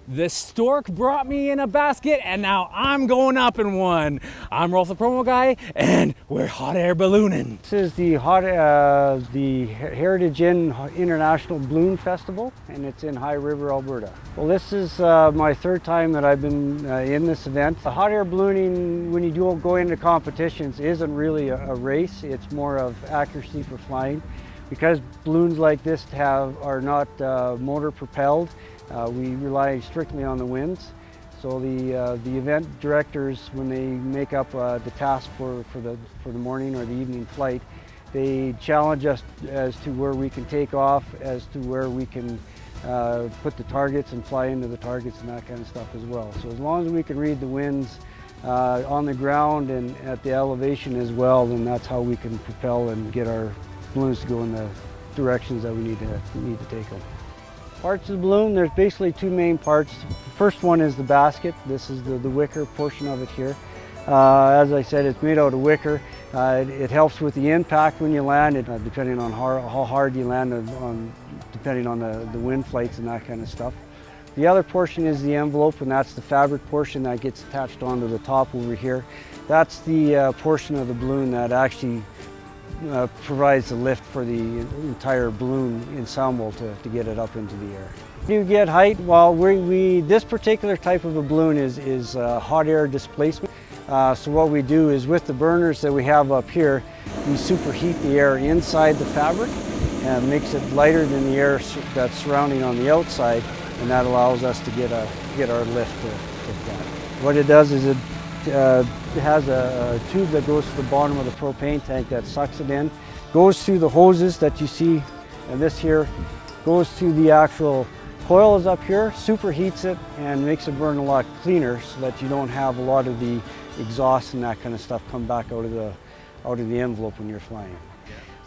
The stork brought me in a basket and now I'm going up in one. I'm Rolf the Promo Guy and we're hot air ballooning. This is the Heritage Inn International Balloon Festival, and it's in High River, Alberta. Well, this is my third time that I've been in this event. The hot air ballooning, when you do go into competitions, isn't really a race. It's more of accuracy for flying. Because balloons like this are not motor propelled, we rely strictly on the winds. So the event directors, when they make up the task for the morning or the evening flight, they challenge us as to where we can take off, as to where we can put the targets and fly into the targets and that kind of stuff as well. So as long as we can read the winds on the ground and at the elevation as well, then that's how we can propel and get our balloons to go in the directions that we need to take them. Parts of the balloon, there's basically two main parts. The first one is the basket. This is the wicker portion of it here. As I said, it's made out of wicker. It helps with the impact when you land, depending on how hard you land, depending on the wind flights and that kind of stuff. The other portion is the envelope, and that's the fabric portion that gets attached onto the top over here. That's the portion of the balloon that actually provides the lift for the entire balloon ensemble to get it up into the air. You get height. Well, this particular type of a balloon is hot air displacement. So what we do is, with the burners that we have up here, we superheat the air inside the fabric and makes it lighter than the air that's surrounding on the outside, and that allows us to get our lift with that. What it does is it has a tube that goes to the bottom of the propane tank that sucks it in, goes through the hoses that you see, and this here goes to the actual coils up here, superheats it, and makes it burn a lot cleaner so that you don't have a lot of the exhaust and that kind of stuff come back out of the envelope when you're flying.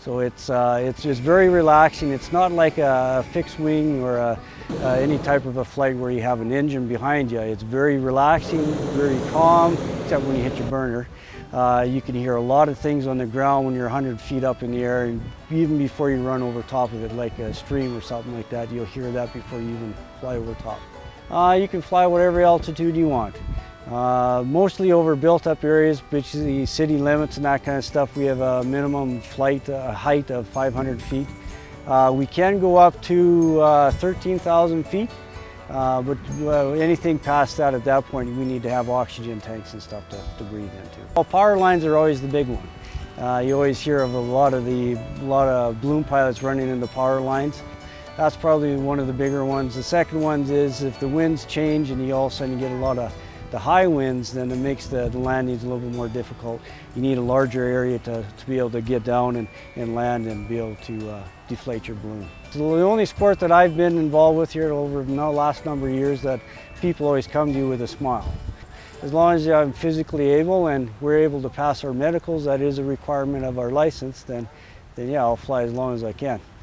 So it's just very relaxing. It's not like a fixed wing or any type of a flight where you have an engine behind you. It's very relaxing, very calm, except when you hit your burner. You can hear a lot of things on the ground when you're 100 feet up in the air, and even before you run over top of it, like a stream or something like that, you'll hear that before you even fly over top. You can fly whatever altitude you want. Mostly over built-up areas, basically city limits and that kind of stuff. We have a minimum flight height of 500 feet. We can go up to 13,000 feet, but anything past that, at that point, we need to have oxygen tanks and stuff to breathe into. Well, power lines are always the big one. You always hear of a lot of balloon pilots running into power lines. That's probably one of the bigger ones. The second one is if the winds change and you all of a sudden get a lot of the high winds, then it makes the landings a little bit more difficult. You need a larger area to be able to get down and land and be able to deflate your balloon. So the only sport that I've been involved with here over the last number of years that people always come to with a smile. As long as I'm physically able and we're able to pass our medicals, that is a requirement of our license, then yeah, I'll fly as long as I can.